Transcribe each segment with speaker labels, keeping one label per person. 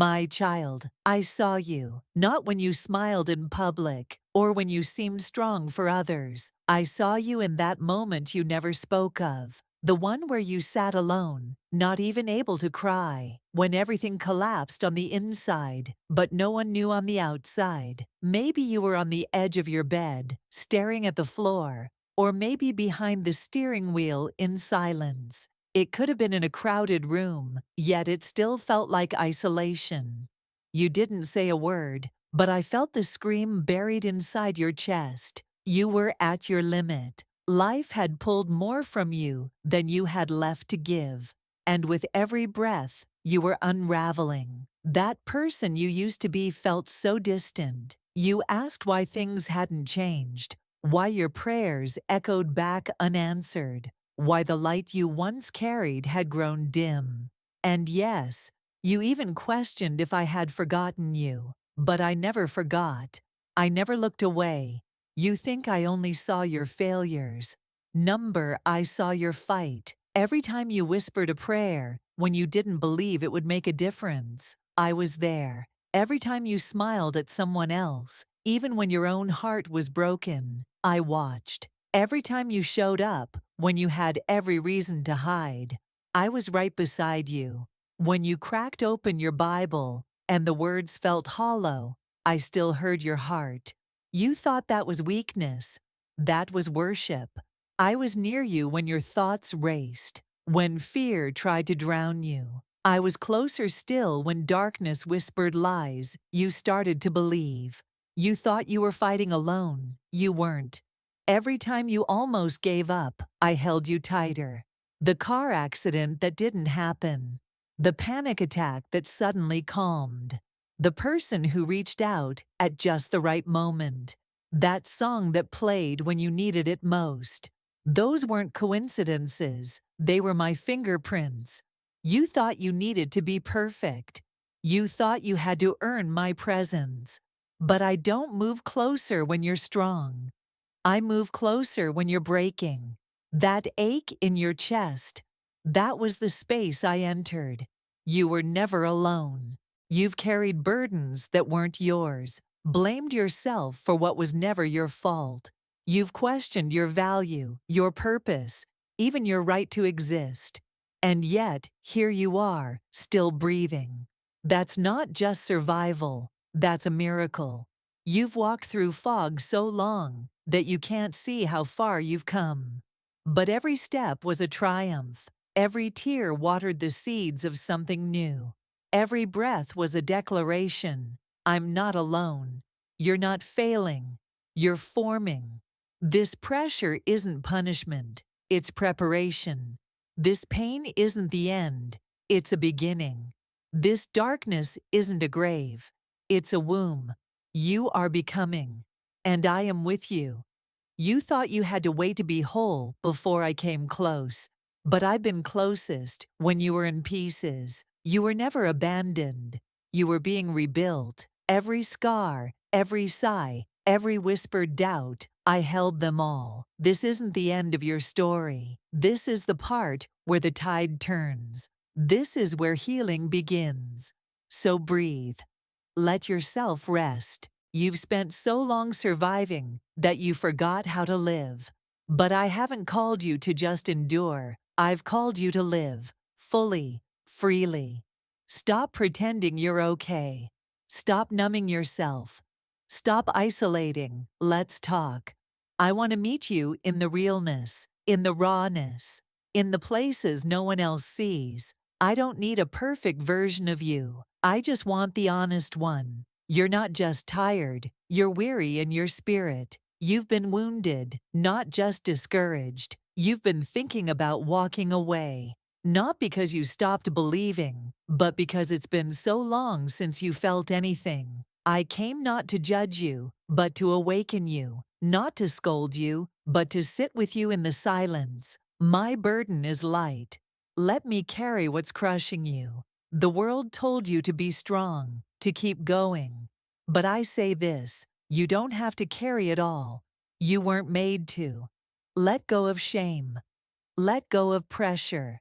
Speaker 1: My child, I saw you, not when you smiled in public or when you seemed strong for others. I saw you in that moment you never spoke of, the one where you sat alone, not even able to cry, when everything collapsed on the inside, but no one knew on the outside. Maybe you were on the edge of your bed, staring at the floor, or maybe behind the steering wheel in silence. It could have been in a crowded room, yet it still felt like isolation. You didn't say a word, but I felt the scream buried inside your chest. You were at your limit. Life had pulled more from you than you had left to give. And with every breath, you were unraveling. That person you used to be felt so distant. You asked why things hadn't changed, why your prayers echoed back unanswered, why the light you once carried had grown dim. And yes, you even questioned if I had forgotten you. But I never forgot. I never looked away. You think I only saw your failures. I saw your fight. Every time you whispered a prayer, when you didn't believe it would make a difference, I was there. Every time you smiled at someone else, even when your own heart was broken, I watched. Every time you showed up, when you had every reason to hide, I was right beside you. When you cracked open your Bible and the words felt hollow, I still heard your heart. You thought that was weakness. That was worship. I was near you when your thoughts raced, when fear tried to drown you. I was closer still when darkness whispered lies you started to believe. You thought you were fighting alone. You weren't. Every time you almost gave up, I held you tighter. The car accident that didn't happen. The panic attack that suddenly calmed. The person who reached out at just the right moment. That song that played when you needed it most. Those weren't coincidences. They were my fingerprints. You thought you needed to be perfect. You thought you had to earn my presence. But I don't move closer when you're strong. I move closer when you're breaking. That ache in your chest, that was the space I entered. You were never alone. You've carried burdens that weren't yours, blamed yourself for what was never your fault. You've questioned your value, your purpose, even your right to exist. And yet, here you are, still breathing. That's not just survival, that's a miracle. You've walked through fog so long that you can't see how far you've come. But every step was a triumph. Every tear watered the seeds of something new. Every breath was a declaration. I'm not alone. You're not failing. You're forming. This pressure isn't punishment. It's preparation. This pain isn't the end. It's a beginning. This darkness isn't a grave. It's a womb. You are becoming. And I am with you. You thought you had to wait to be whole before I came close. But I've been closest when you were in pieces. You were never abandoned. You were being rebuilt. Every scar, every sigh, every whispered doubt, I held them all. This isn't the end of your story. This is the part where the tide turns. This is where healing begins. So breathe. Let yourself rest. You've spent so long surviving that you forgot how to live. But I haven't called you to just endure. I've called you to live, fully, freely. Stop pretending you're okay. Stop numbing yourself. Stop isolating. Let's talk. I want to meet you in the realness, in the rawness, in the places no one else sees. I don't need a perfect version of you. I just want the honest one. You're not just tired, you're weary in your spirit. You've been wounded, not just discouraged. You've been thinking about walking away. Not because you stopped believing, but because it's been so long since you felt anything. I came not to judge you, but to awaken you. Not to scold you, but to sit with you in the silence. My burden is light. Let me carry what's crushing you. The world told you to be strong, to keep going. But I say this, you don't have to carry it all. You weren't made to. Let go of shame. Let go of pressure.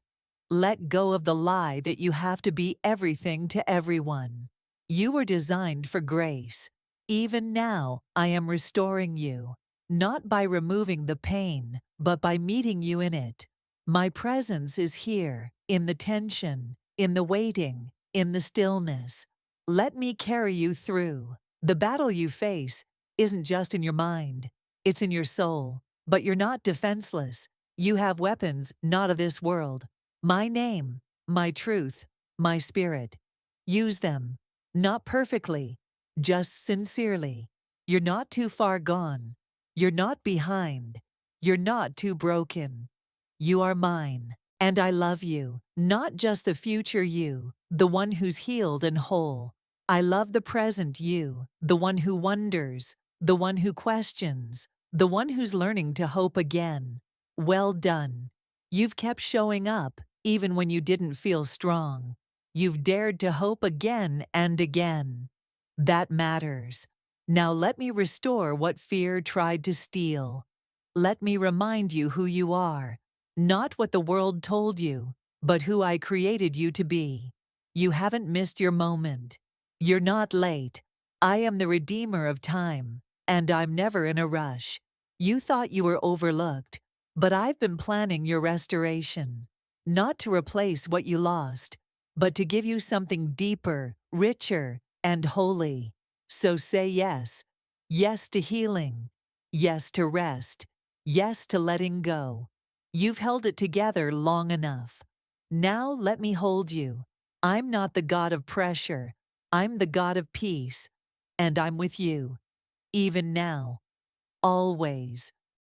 Speaker 1: Let go of the lie that you have to be everything to everyone. You were designed for grace. Even now, I am restoring you, not by removing the pain, but by meeting you in it. My presence is here, in the tension, in the waiting, in the stillness. Let me carry you through. The battle you face isn't just in your mind, it's in your soul. But you're not defenseless. You have weapons not of this world. My name, my truth, my spirit. Use them. Not perfectly, just sincerely. You're not too far gone. You're not behind. You're not too broken. You are mine, and I love you, not just the future you, the one who's healed and whole. I love the present you, the one who wonders, the one who questions, the one who's learning to hope again. Well done. You've kept showing up, even when you didn't feel strong. You've dared to hope again and again. That matters. Now let me restore what fear tried to steal. Let me remind you who you are, not what the world told you, but who I created you to be. You haven't missed your moment. You're not late. I am the redeemer of time, and I'm never in a rush. You thought you were overlooked, but I've been planning your restoration, not to replace what you lost, but to give you something deeper, richer, and holy. So say yes. Yes to healing. Yes to rest. Yes to letting go. You've held it together long enough. Now let me hold you. I'm not the God of pressure. I'm the God of peace. And I'm with you. Even now. Always.